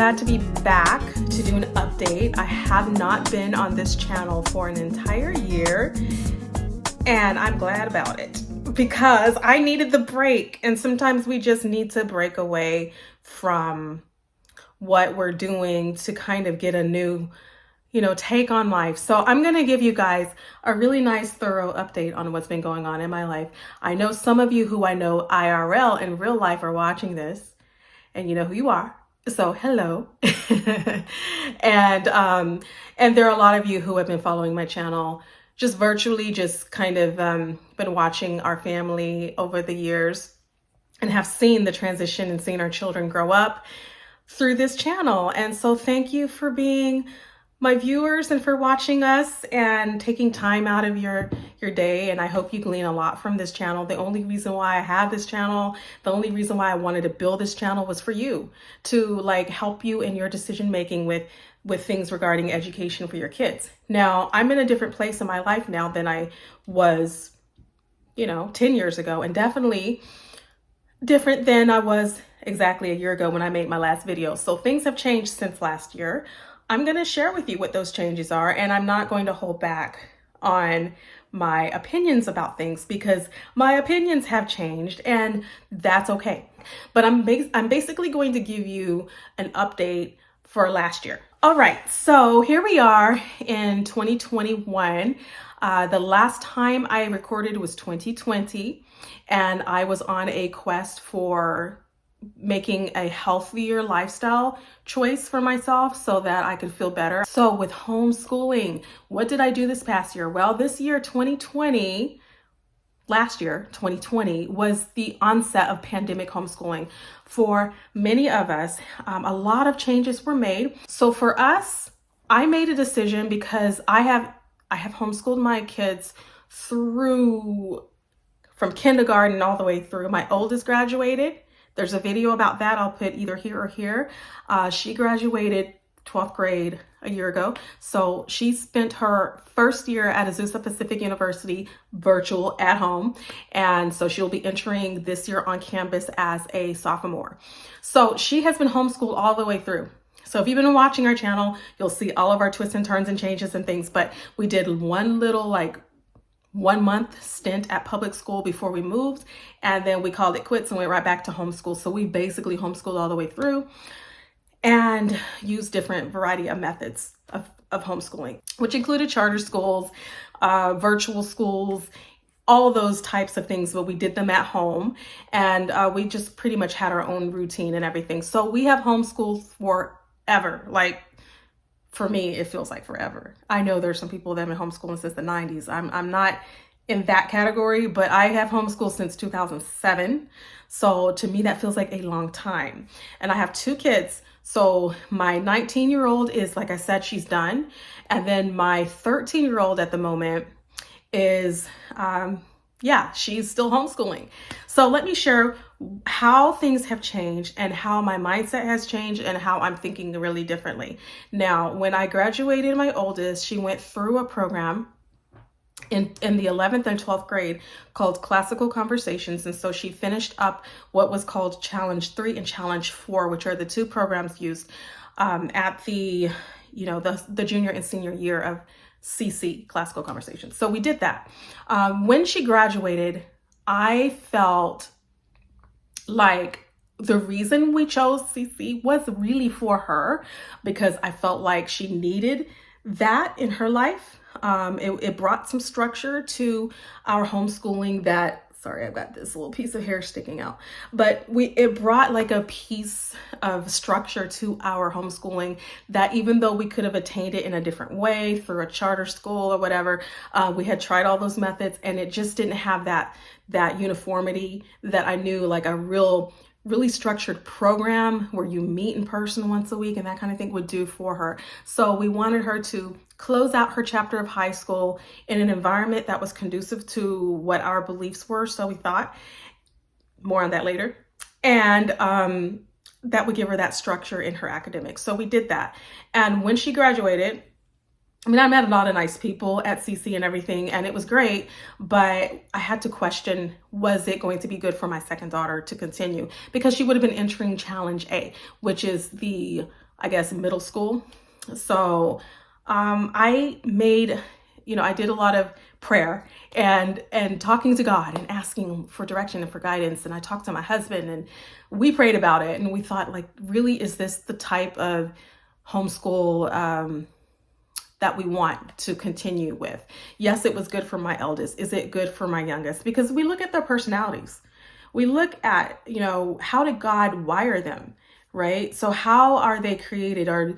glad to be back to do an update. I have not been on this channel for an entire year, and I'm glad about it because I needed the break. And sometimes we just need to break away from what we're doing to kind of get a new, take on life. So I'm going to give you guys a really nice, thorough update on what's been going on in my life. I know some of you who I know IRL in real life are watching this, and you know who you are. So hello. And there are a lot of you who have been following my channel just virtually, just kind of been watching our family over the years and have seen the transition and seen our children grow up through this channel. And so thank you for being my viewers and for watching us and taking time out of your day. And I hope you glean a lot from this channel. The only reason why I have this channel, the only reason why I wanted to build this channel was for you to help you in your decision making with things regarding education for your kids. Now, I'm in a different place in my life now than I was, 10 years ago, and definitely different than I was exactly a year ago when I made my last video. So things have changed since last year. I'm going to share with you what those changes are, and I'm not going to hold back on my opinions about things because my opinions have changed, and that's okay. But I'm basically going to give you an update for last year. All right, so here we are in 2021. The last time I recorded was 2020, and I was on a quest for making a healthier lifestyle choice for myself so that I could feel better. So with homeschooling, what did I do this past year? Well, this year, 2020, last year, 2020, was the onset of pandemic homeschooling. For many of us, a lot of changes were made. So for us, I made a decision because I have homeschooled my kids from kindergarten all the way through. My oldest graduated. There's a video about that. I'll put either here or here. She graduated 12th grade a year ago. So she spent her first year at Azusa Pacific University virtual at home. And so she'll be entering this year on campus as a sophomore. So she has been homeschooled all the way through. So if you've been watching our channel, you'll see all of our twists and turns and changes and things. But we did one little 1 month stint at public school before we moved, and then we called it quits and went right back to homeschool. So we basically homeschooled all the way through and used different variety of methods of homeschooling, which included charter schools, virtual schools, all of those types of things, but we did them at home, and we just pretty much had our own routine and everything. So we have homeschooled forever. For me, it feels like forever. I know there's some people that have been homeschooling since the 90s. I'm not in that category, but I have homeschooled since 2007. So to me, that feels like a long time. And I have 2 kids. So my 19-year-old is, like I said, she's done. And then my 13-year-old at the moment is, she's still homeschooling. So let me share how things have changed and how my mindset has changed and how I'm thinking really differently. Now, when I graduated my oldest, she went through a program in the 11th and 12th grade called Classical Conversations. And so she finished up what was called Challenge 3 and Challenge 4, which are the 2 programs used at the junior and senior year of CC, Classical Conversations. So we did that. When she graduated, I felt like the reason we chose CC was really for her because I felt like she needed that in her life. It brought some structure to our homeschooling sorry, I've got this little piece of hair sticking out, but it brought like a piece of structure to our homeschooling that even though we could have attained it in a different way through a charter school or whatever, we had tried all those methods and it just didn't have that uniformity that I knew like a really structured program where you meet in person once a week and that kind of thing would do for her. So we wanted her to close out her chapter of high school in an environment that was conducive to what our beliefs were. So we thought, more on that later, and that would give her that structure in her academics. So we did that. And when she graduated, I met a lot of nice people at CC and everything, and it was great, but I had to question, was it going to be good for my second daughter to continue? Because she would have been entering Challenge A, which is the I guess, middle school. So I made, I did a lot of prayer and talking to God and asking for direction and for guidance. And I talked to my husband and we prayed about it. And we thought, like, really, is this the type of homeschool that we want to continue with? Yes, it was good for my eldest. Is it good for my youngest? Because we look at their personalities. We look at, how did God wire them, right? So how are they created? Or,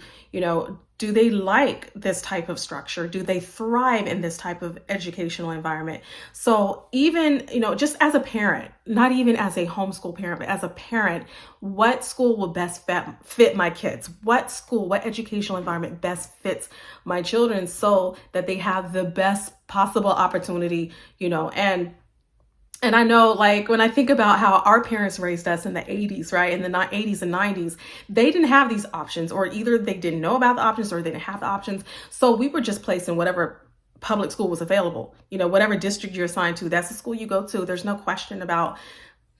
do they like this type of structure? Do they thrive in this type of educational environment? So even, just as a parent, not even as a homeschool parent, but as a parent, what school will best fit my kids? What school, what educational environment best fits my children so that they have the best possible opportunity, and I know, like, when I think about how our parents raised us in the 80s, right, in the 80s and 90s, they didn't have these options, or either they didn't know about the options or they didn't have the options. So we were just placed in whatever public school was available. Whatever district you're assigned to, that's the school you go to. There's no question about,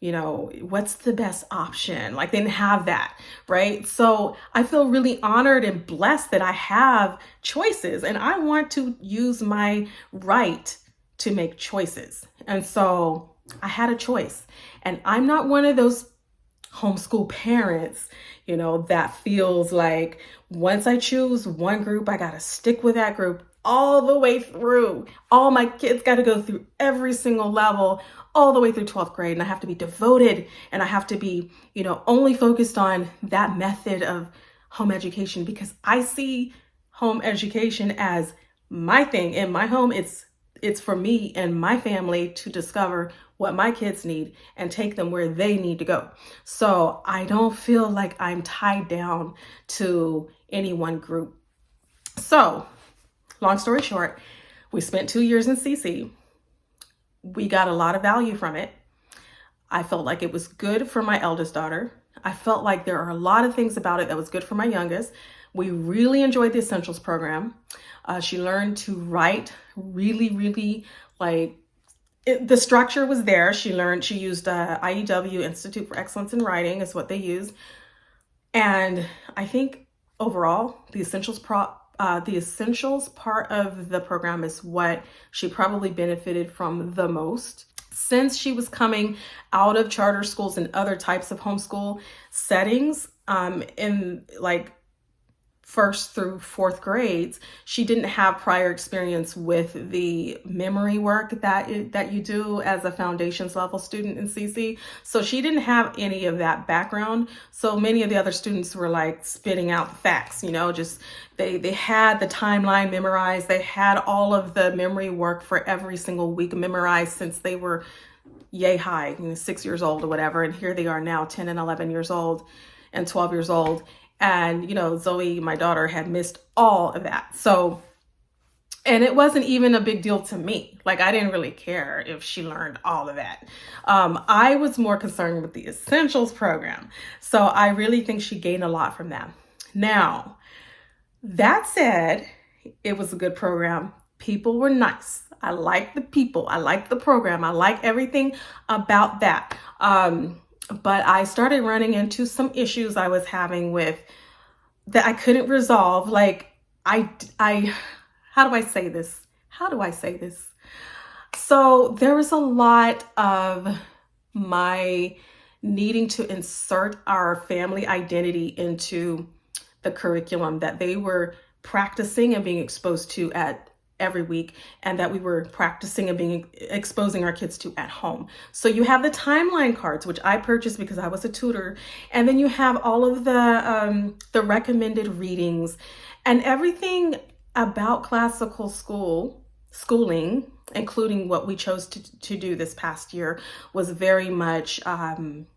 what's the best option. Like, they didn't have that, right? So I feel really honored and blessed that I have choices, and I want to use my right to make choices. And so I had a choice, and I'm not one of those homeschool parents, that feels like once I choose one group, I got to stick with that group all the way through. All my kids got to go through every single level, all the way through 12th grade. And I have to be devoted, and I have to be, only focused on that method of home education, because I see home education as my thing. In my home, it's for me and my family to discover what my kids need and take them where they need to go. So I don't feel like I'm tied down to any one group. So long story short, we spent 2 years in CC. We got a lot of value from it. I felt like it was good for my eldest daughter. I felt like there are a lot of things about it that was good for my youngest. We really enjoyed the Essentials program. She learned to write really, really, the structure was there. She used IEW, Institute for Excellence in Writing is what they use. And I think overall, the Essentials part of the program is what she probably benefited from the most. Since she was coming out of charter schools and other types of homeschool settings, in first through fourth grades, she didn't have prior experience with the memory work that you do as a foundations level student in CC. So she didn't have any of that background. So many of the other students were like spitting out the facts, just they had the timeline memorized. They had all of the memory work for every single week memorized since they were yay high, 6 years old or whatever. And here they are now 10 and 11 years old and 12 years old. And, Zoe, my daughter, had missed all of that. So, and it wasn't even a big deal to me. Like, I didn't really care if she learned all of that. I was more concerned with the Essentials program. So I really think she gained a lot from that. Now, that said, it was a good program. People were nice. I liked the people. I liked the program. I liked everything about that. But I started running into some issues I was having with that I couldn't resolve. Like, how do I say this? So there was a lot of my needing to insert our family identity into the curriculum that they were practicing and being exposed to at every week, and that we were practicing and exposing our kids to at home. So you have the timeline cards, which I purchased because I was a tutor, and then you have all of the recommended readings and everything about classical schooling, including what we chose to do this past year, was very much, and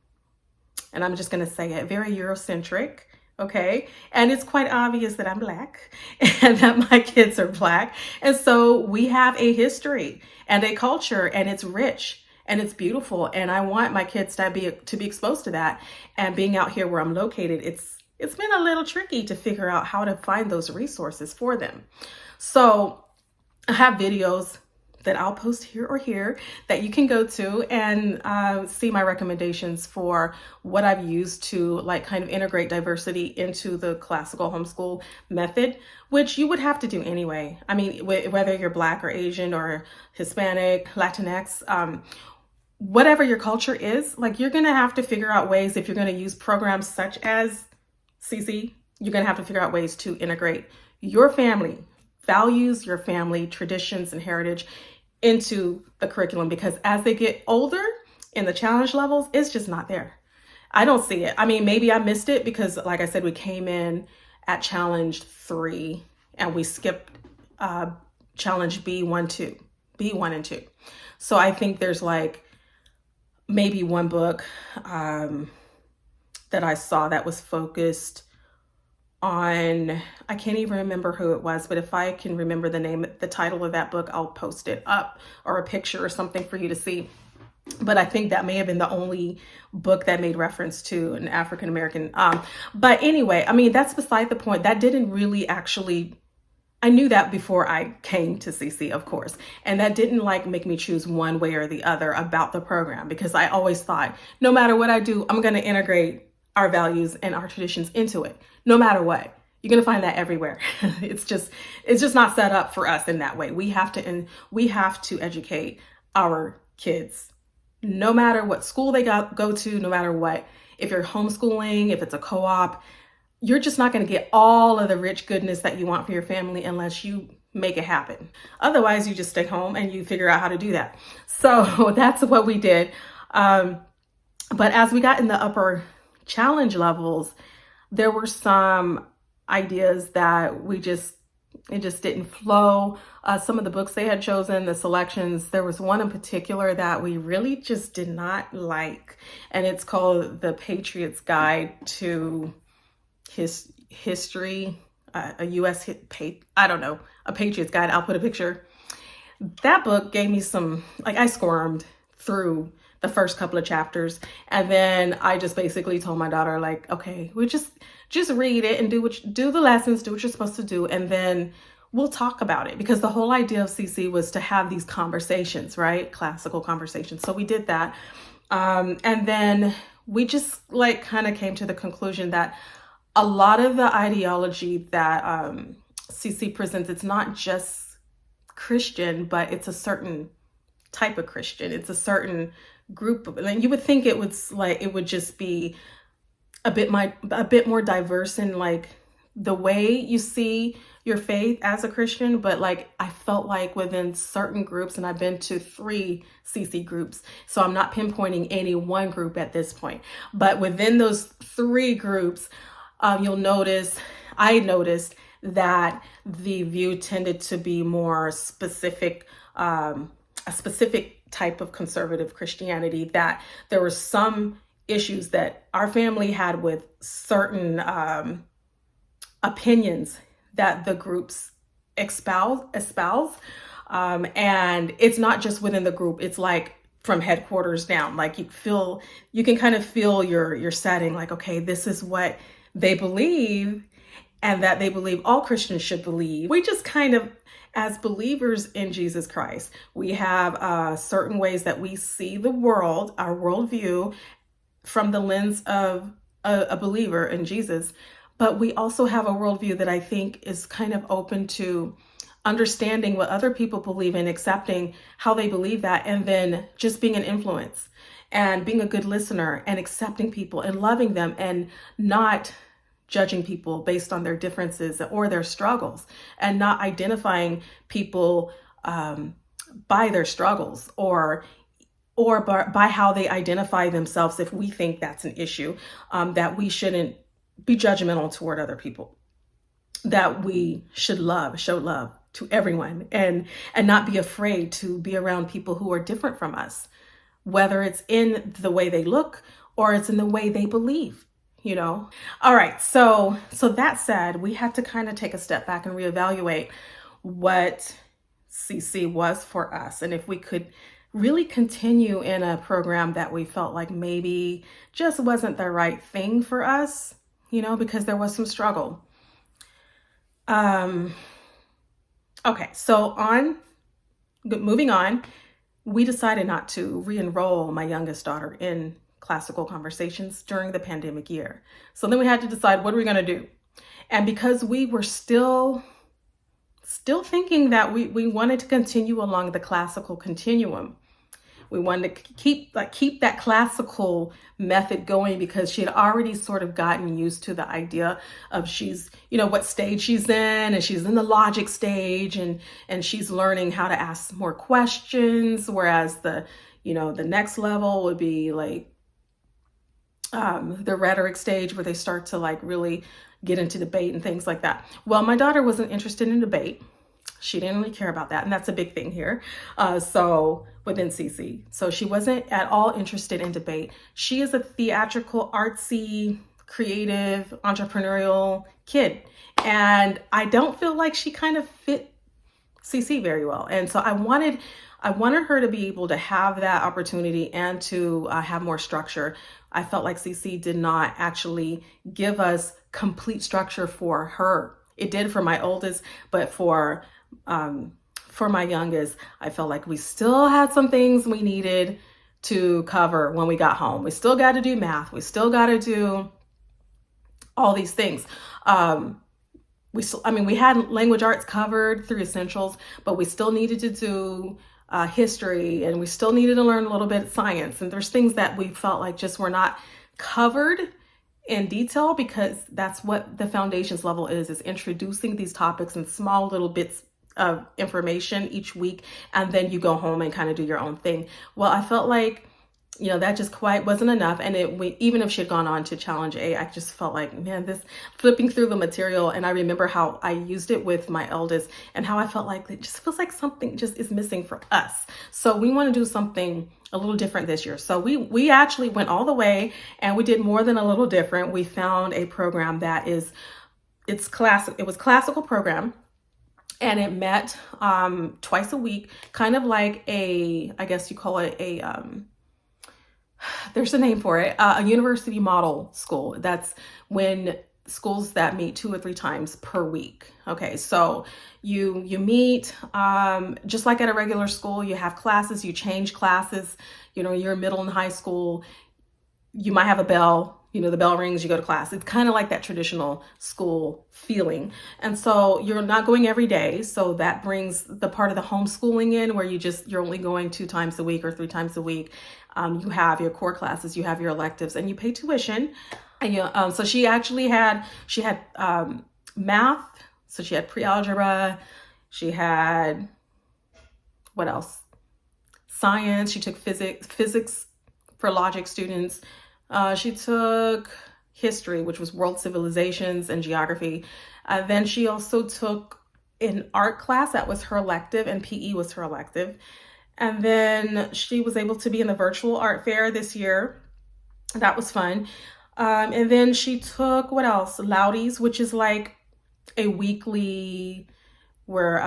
I'm just going to say it, very Eurocentric. Okay. And it's quite obvious that I'm Black and that my kids are Black. And so we have a history and a culture, and it's rich and it's beautiful. And I want my kids to be exposed to that. And being out here where I'm located, it's been a little tricky to figure out how to find those resources for them. So I have videos that I'll post here or here that you can go to and see my recommendations for what I've used to like kind of integrate diversity into the classical homeschool method, which you would have to do anyway. I mean, whether you're Black or Asian or Hispanic, Latinx, whatever your culture is, like you're gonna have to figure out ways, if you're gonna use programs such as CC, you're gonna have to figure out ways to integrate your family values, your family traditions and heritage into the curriculum, because as they get older in the challenge levels, it's just not there. I don't see it. I mean, maybe I missed it because, like I said, we came in at challenge 3 and we skipped challenge B1 and 2. So I think there's like maybe one book that I saw that was focused on, I can't even remember who it was, but if I can remember the title of that book, I'll post it up, or a picture or something for you to see. But I think that may have been the only book that made reference to an African American. But anyway, I mean, that's beside the point. That didn't really actually, I knew that before I came to CC, of course. And that didn't like make me choose one way or the other about the program, because I always thought, no matter what I do, I'm going to integrate our values and our traditions into it, no matter what. You're going to find that everywhere. It's just not set up for us in that way. We have to educate our kids, no matter what school they go to, no matter what. If you're homeschooling, if it's a co-op, you're just not going to get all of the rich goodness that you want for your family unless you make it happen. Otherwise, you just stay home and you figure out how to do that. So that's what we did. But as we got in the upper challenge levels, there were some ideas that it just didn't flow. Some of the books they had chosen, the selections, there was one in particular that we really just did not like, and it's called The Patriot's Guide to His History, a Patriot's Guide. I'll put a picture. That book gave me some, like, I squirmed through the first couple of chapters, and then I just basically told my daughter, like, okay, we just read it and do the lessons, do what you're supposed to do, and then we'll talk about it. Because the whole idea of CC was to have these conversations, right? Classical conversations. So we did that. And then we just like kind of came to the conclusion that a lot of the ideology that CC presents, it's not just Christian, but it's a certain type of Christian. It's a certain group of, and you would think it would just be a bit more diverse in like the way you see your faith as a Christian. But like, I felt like within certain groups, and I've been to 3 CC groups, so I'm not pinpointing any one group at this point, but within those 3 groups, I noticed that the view tended to be more specific, a specific type of conservative Christianity, that there were some issues that our family had with certain opinions that the groups espouse. And it's not just within the group, it's like from headquarters down. Like you can kind of feel your setting, like, okay, this is what they believe, and that they believe all Christians should believe. We just kind of, as believers in Jesus Christ, we have certain ways that we see the world, our worldview, from the lens of a believer in Jesus. But we also have a worldview that I think is kind of open to understanding what other people believe in, accepting how they believe that, and then just being an influence and being a good listener and accepting people and loving them and not judging people based on their differences or their struggles, and not identifying people by their struggles or by how they identify themselves. If we think that's an issue, that we shouldn't be judgmental toward other people, that we should show love to everyone, and not be afraid to be around people who are different from us, whether it's in the way they look or it's in the way they believe. All right. So that said, we had to kind of take a step back and reevaluate what CC was for us, and if we could really continue in a program that we felt like maybe just wasn't the right thing for us, because there was some struggle. Okay. So on moving on, we decided not to re-enroll my youngest daughter in classical conversations during the pandemic year. So then we had to decide, what are we going to do? And because we were still thinking that we wanted to continue along the classical continuum, we wanted to keep that classical method going, because she had already sort of gotten used to the idea of she's, what stage she's in, and she's in the logic stage, and she's learning how to ask more questions, whereas the next level would be like the rhetoric stage, where they start to like really get into debate and things like that. Well, my daughter wasn't interested in debate. She didn't really care about that. And that's a big thing here. So within CC. So she wasn't at all interested in debate. She is a theatrical, artsy, creative, entrepreneurial kid. And I don't feel like she kind of fit CC very well. And so I wanted her to be able to have that opportunity and to have more structure. I felt like CC did not actually give us complete structure for her. It did for my oldest, but for my youngest, I felt like we still had some things we needed to cover when we got home. We still got to do math. We still got to do all these things. We had language arts covered through essentials, but we still needed to do history, and we still needed to learn a little bit of science. And there's things that we felt like just were not covered in detail, because that's what the foundations level is introducing these topics in small little bits of information each week, and then you go home and kind of do your own thing. Well, I felt like, that just quite wasn't enough. And even if she had gone on to Challenge A, I just felt like, man, this flipping through the material. And I remember how I used it with my eldest, and how I felt like it just feels like something just is missing for us. So we want to do something a little different this year. So we actually went all the way, and we did more than a little different. We found a program that it's classic. It was classical program. And it met twice a week, kind of like I guess you call it there's a name for it, a university model school. That's when schools that meet 2 or 3 times per week. Okay, so you meet just like at a regular school. You have classes, you change classes. You're middle and high school. You might have a bell. The bell rings, you go to class. It's kind of like that traditional school feeling. And so you're not going every day. So that brings the part of the homeschooling in, where you're only going 2 times a week or 3 times a week. You have your core classes, you have your electives, and you pay tuition. And so she had math. So she had pre-algebra. She had, what else? Science. She took physics for logic students. She took history, which was world civilizations, and geography. Then she also took an art class. That was her elective, and PE was her elective. And then she was able to be in the virtual art fair this year. That was fun. And then she took, what else? Loudies, which is like a weekly, where,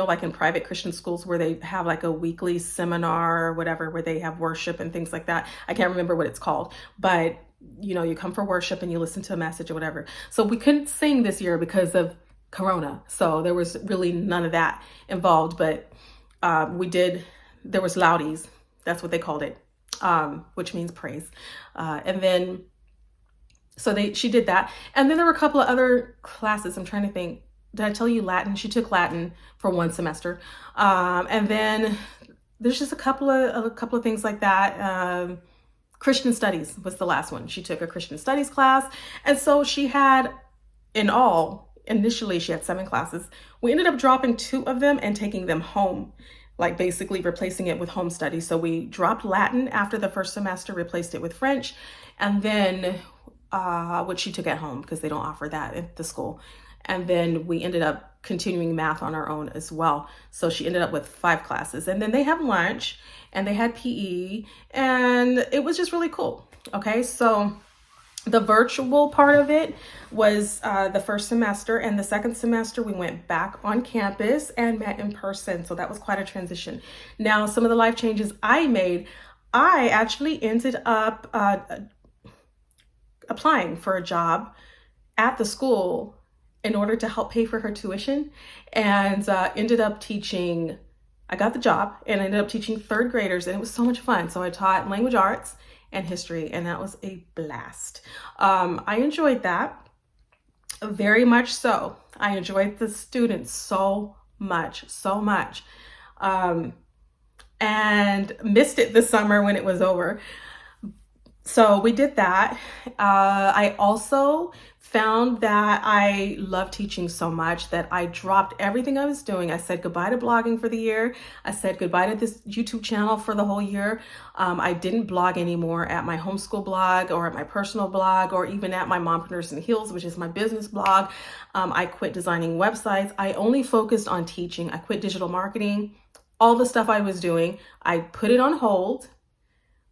like in private Christian schools, where they have like a weekly seminar or whatever, where they have worship and things like that. I can't remember what it's called, but you come for worship and you listen to a message or whatever. So we couldn't sing this year because of Corona. So there was really none of that involved, but there was Loudies. That's what they called it, which means praise. And then, she did that. And then there were a couple of other classes. I'm trying to think. Did I tell you Latin? She took Latin for 1 semester. And then there's just a couple of things like that. Christian studies was the last one. She took a Christian studies class. And so she had, initially she had 7 classes. We ended up dropping 2 of them and taking them home, like basically replacing it with home studies. So we dropped Latin after the first semester, replaced it with French, and then which she took at home, because they don't offer that at the school. And then we ended up continuing math on our own as well. So she ended up with 5 classes. And then they have lunch, and they had PE, and it was just really cool. Okay, so the virtual part of it was the first semester, and the second semester we went back on campus and met in person. So that was quite a transition. Now, some of the life changes I made, I actually ended up applying for a job at the school in order to help pay for her tuition, and ended up teaching I got the job and I ended up teaching third graders, and it was so much fun. So I taught language arts and history, and that was a blast. I enjoyed that very much so. I enjoyed the students so much, so much. And missed it this summer when it was over. So we did that. I also found that I love teaching so much that I dropped everything I was doing. I said goodbye to blogging for the year. I said goodbye to this YouTube channel for the whole year. I didn't blog anymore at my homeschool blog or at my personal blog or even at my Mompreneurs in Heels, which is my business blog. I quit designing websites. I only focused on teaching. I quit digital marketing. All the stuff I was doing, I put it on hold.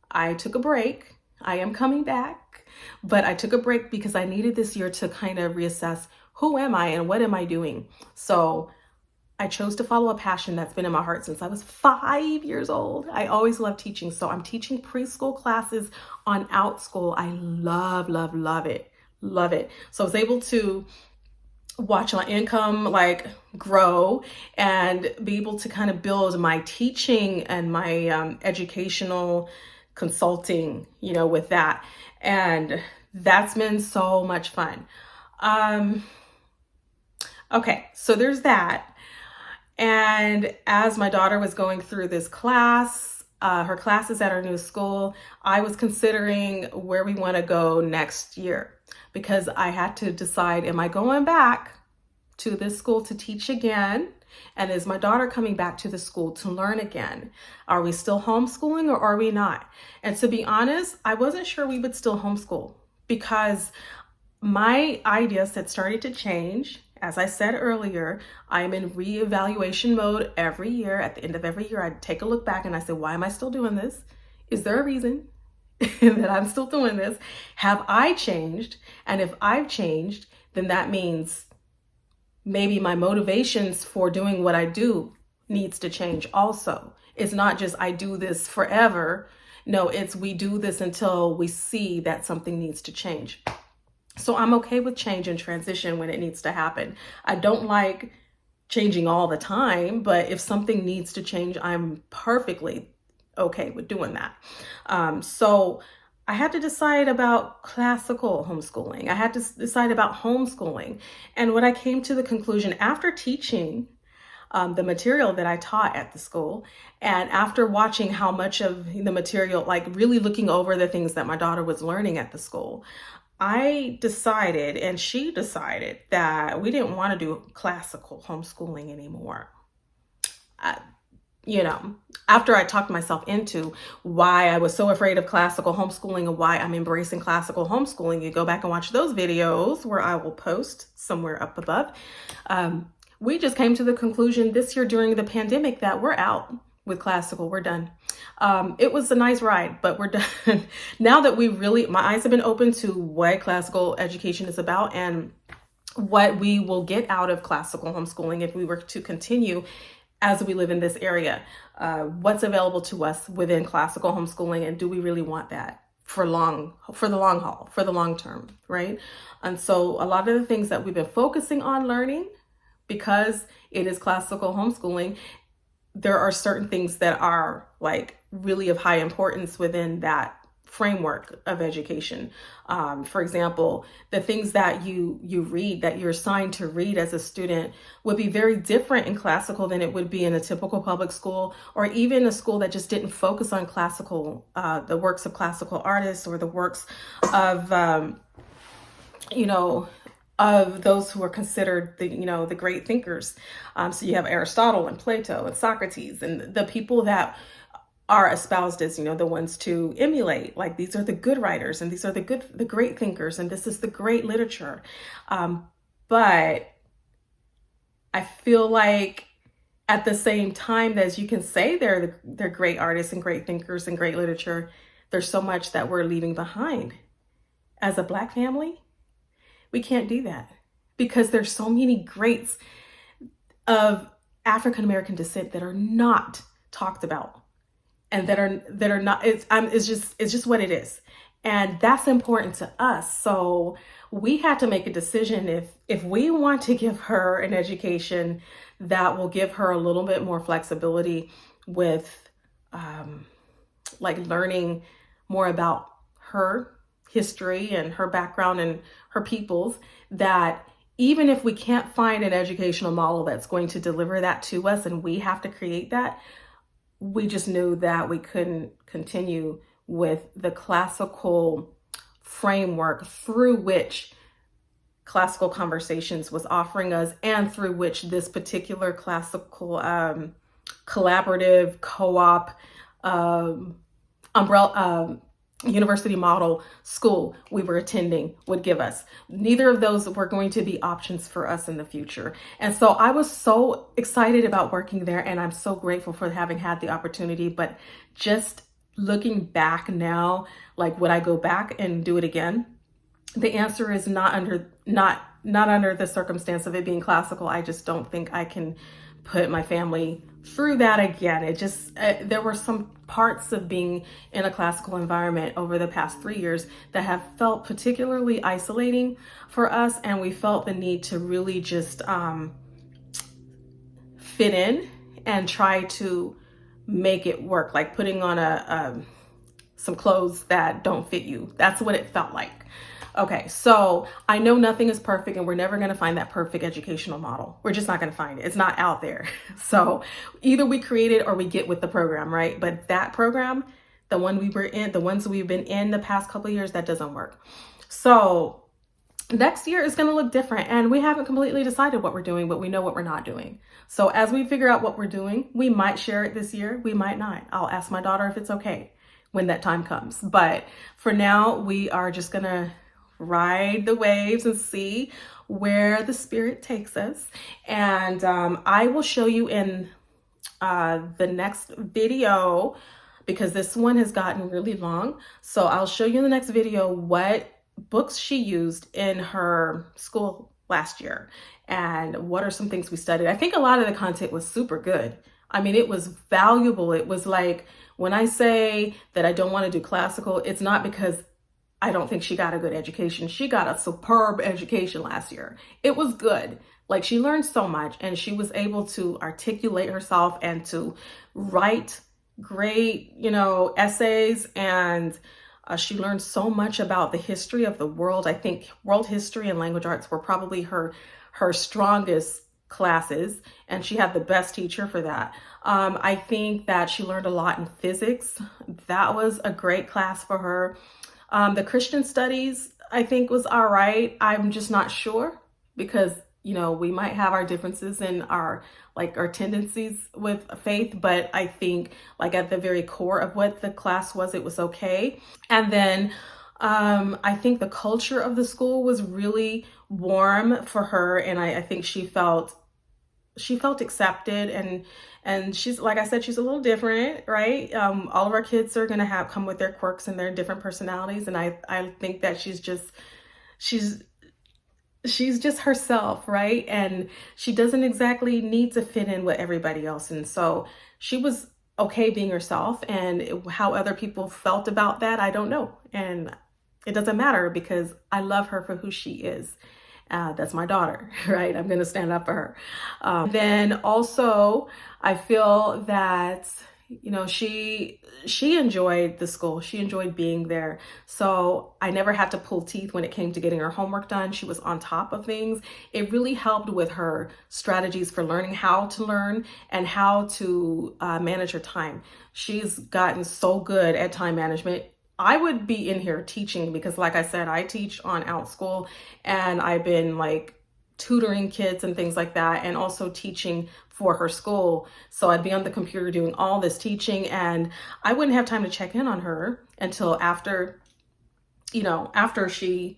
I took a break. I am coming back, but I took a break because I needed this year to kind of reassess who am I and what am I doing. So I chose to follow a passion that's been in my heart since I was 5 years old. I always loved teaching. So I'm teaching preschool classes on Outschool. I love, love, love it. Love it. So I was able to watch my income like grow and be able to kind of build my teaching and my educational consulting, with that. And that's been so much fun. Okay, so there's that. And as my daughter was going through this class, her classes at our new school, I was considering where we want to go next year because I had to decide, am I going back to this school to teach again? And is my daughter coming back to the school to learn again? Are we still homeschooling or are we not? And to be honest, I wasn't sure we would still homeschool because my ideas had started to change. As I said earlier, I'm in reevaluation mode every year. At the end of every year, I take a look back and I say, why am I still doing this? Is there a reason that I'm still doing this? Have I changed? And if I've changed, then that means maybe my motivations for doing what I do needs to change also. It's not just I do this forever. No, it's we do this until we see that something needs to change. So I'm okay with change and transition when it needs to happen. I don't like changing all the time, but if something needs to change, I'm perfectly okay with doing that. So I had to decide about classical homeschooling. I had to decide about homeschooling. And what I came to the conclusion after teaching the material that I taught at the school, and after watching how much of the material, like really looking over the things that my daughter was learning at the school, I decided, and she decided, that we didn't want to do classical homeschooling anymore. After I talked myself into why I was so afraid of classical homeschooling and why I'm embracing classical homeschooling, you go back and watch those videos where I will post somewhere up above. We just came to the conclusion this year during the pandemic that we're out with classical. We're done. It was a nice ride, but we're done. Now that my eyes have been open to what classical education is about and what we will get out of classical homeschooling if we were to continue as we live in this area, what's available to us within classical homeschooling, and do we really want that for the long haul, for the long term, right? And so a lot of the things that we've been focusing on learning, because it is classical homeschooling, there are certain things that are like really of high importance within that framework of education. For example, the things that you read, that you're assigned to read as a student, would be very different in classical than it would be in a typical public school, or even a school that just didn't focus on classical, the works of classical artists or the works of, of those who are considered the great thinkers. So you have Aristotle and Plato and Socrates and the people that are espoused as, the ones to emulate. Like, these are the good writers and these are the great thinkers and this is the great literature. But I feel like at the same time, as you can say they're great artists and great thinkers and great literature, there's so much that we're leaving behind. As a Black family, we can't do that because there's so many greats of African American descent that are not talked about. And that are not, it's just what it is. And that's important to us. So we had to make a decision if we want to give her an education that will give her a little bit more flexibility with like learning more about her history and her background and her peoples, that even if we can't find an educational model that's going to deliver that to us and we have to create that, we just knew that we couldn't continue with the classical framework through which Classical Conversations was offering us, and through which this particular classical collaborative co-op umbrella university model school we were attending would give us. Neither of those were going to be options for us in the future. And so I was so excited about working there, and I'm so grateful for having had the opportunity. But just looking back now, like, would I go back and do it again? The answer is not under the circumstance of it being classical. I just don't think I can put my family through that again. It just, there were some parts of being in a classical environment over the past 3 years that have felt particularly isolating for us. And we felt the need to really just fit in and try to make it work, like putting on some clothes that don't fit you. That's what it felt like. Okay, so I know nothing is perfect, and we're never going to find that perfect educational model. We're just not going to find it. It's not out there. So either we create it or we get with the program, right? But that program, the one we were in, the ones we've been in the past couple of years, that doesn't work. So next year is going to look different, and we haven't completely decided what we're doing, but we know what we're not doing. So as we figure out what we're doing, we might share it this year. We might not. I'll ask my daughter if it's okay when that time comes. But for now, we are just going to ride the waves and see where the spirit takes us. And I will show you in the next video, because this one has gotten really long. So I'll show you in the next video what books she used in her school last year and what are some things we studied. I think a lot of the content was super good. I mean, it was valuable. It was like, when I say that I don't want to do classical, it's not because I don't think she got a good education. She got a superb education last year. It was good. Like, she learned so much, and she was able to articulate herself and to write great, essays. And she learned so much about the history of the world. I think world history and language arts were probably her strongest classes, and she had the best teacher for that. I think that she learned a lot in physics. That was a great class for her. The Christian studies, I think, was all right. I'm just not sure, because, we might have our differences in our tendencies with faith, but I think, like, at the very core of what the class was, it was okay. And then I think the culture of the school was really warm for her, and I think she felt accepted, and she's, like I said, she's a little different, right? All of our kids are going to come with their quirks and their different personalities. And I think that she's just herself, right? And she doesn't exactly need to fit in with everybody else. And so she was okay being herself, and how other people felt about that, I don't know. And it doesn't matter, because I love her for who she is. That's my daughter, right? I'm going to stand up for her. Then also, I feel that, she enjoyed the school. She enjoyed being there. So I never had to pull teeth when it came to getting her homework done. She was on top of things. It really helped with her strategies for learning how to learn and how to manage her time. She's gotten so good at time management. I would be in here teaching, because, like I said, I teach on OutSchool, and I've been tutoring kids and things like that, and also teaching for her school. So I'd be on the computer doing all this teaching, and I wouldn't have time to check in on her until after she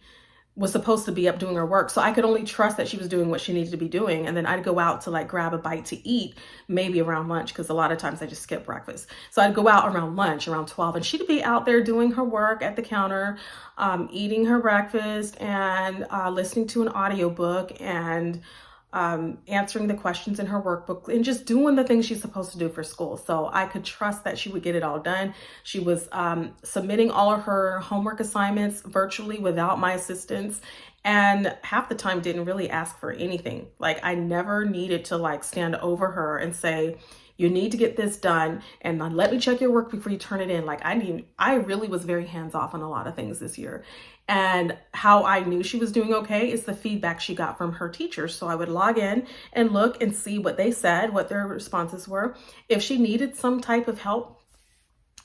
was supposed to be up doing her work. So I could only trust that she was doing what she needed to be doing. And then I'd go out to grab a bite to eat, maybe around lunch, because a lot of times I just skip breakfast. So I'd go out around lunch, around 12, and she'd be out there doing her work at the counter, eating her breakfast, and listening to an audiobook, and answering the questions in her workbook, and just doing the things she's supposed to do for school. So I could trust that she would get it all done. She was submitting all of her homework assignments virtually without my assistance, and half the time didn't really ask for anything. Like, I never needed to like stand over her and say, you need to get this done, and let me check your work before you turn it in. Like, I really was very hands-off on a lot of things this year. And how I knew she was doing okay is the feedback she got from her teachers. So I would log in and look and see what they said, what their responses were. If she needed some type of help,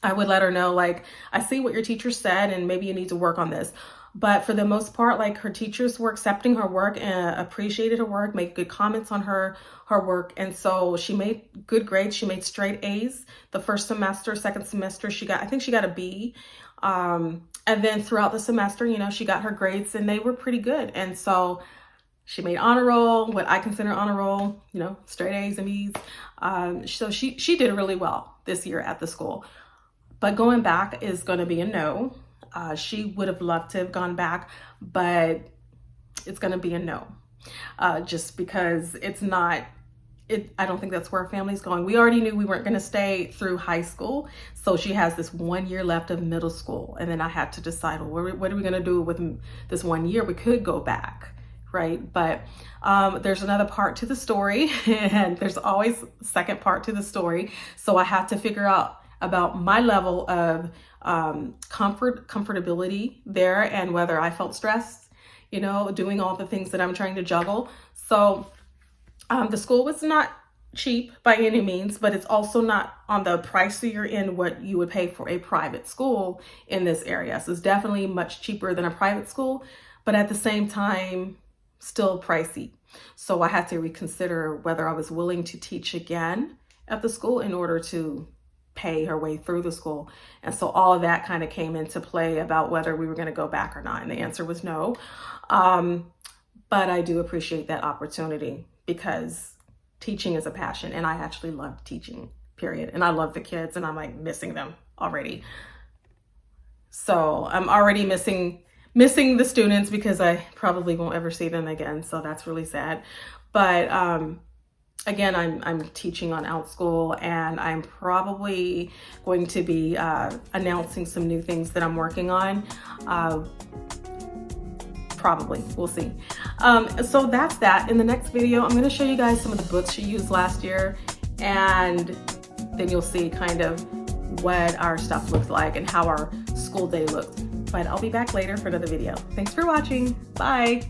I would let her know, like, I see what your teacher said, and maybe you need to work on this. But for the most part, like, her teachers were accepting her work and appreciated her work, made good comments on her work. And so she made good grades. She made straight A's the first semester. Second semester, I think she got a B. And then throughout the semester, you know, she got her grades and they were pretty good. And so she made honor roll, what I consider honor roll, you know, straight A's and B's. So she did really well this year at the school. But going back is going to be a no. She would have loved to have gone back, but it's going to be a no. Just because I don't think that's where our family's going. We already knew we weren't going to stay through high school. So she has this 1 year left of middle school. And then I had to decide, well, what are we going to do with this 1 year? We could go back, right? But there's another part to the story, and there's always a second part to the story. So I had to figure out about my level of comfortability there, and whether I felt stressed, you know, doing all the things that I'm trying to juggle. So the school was not cheap by any means, but it's also not on the pricier end what you would pay for a private school in this area. So it's definitely much cheaper than a private school, but at the same time, still pricey. So I had to reconsider whether I was willing to teach again at the school in order to pay her way through the school. And so all of that kind of came into play about whether we were going to go back or not. And the answer was no. But I do appreciate that opportunity, because teaching is a passion, and I actually love teaching, period. And I love the kids, and I'm like missing them already. So I'm already missing the students, because I probably won't ever see them again. So that's really sad. But again, I'm teaching on OutSchool, and I'm probably going to be announcing some new things that I'm working on. Probably, we'll see. So that's that. In the next video, I'm going to show you guys some of the books she used last year, and then you'll see kind of what our stuff looked like and how our school day looked. But I'll be back later for another video. Thanks for watching. Bye.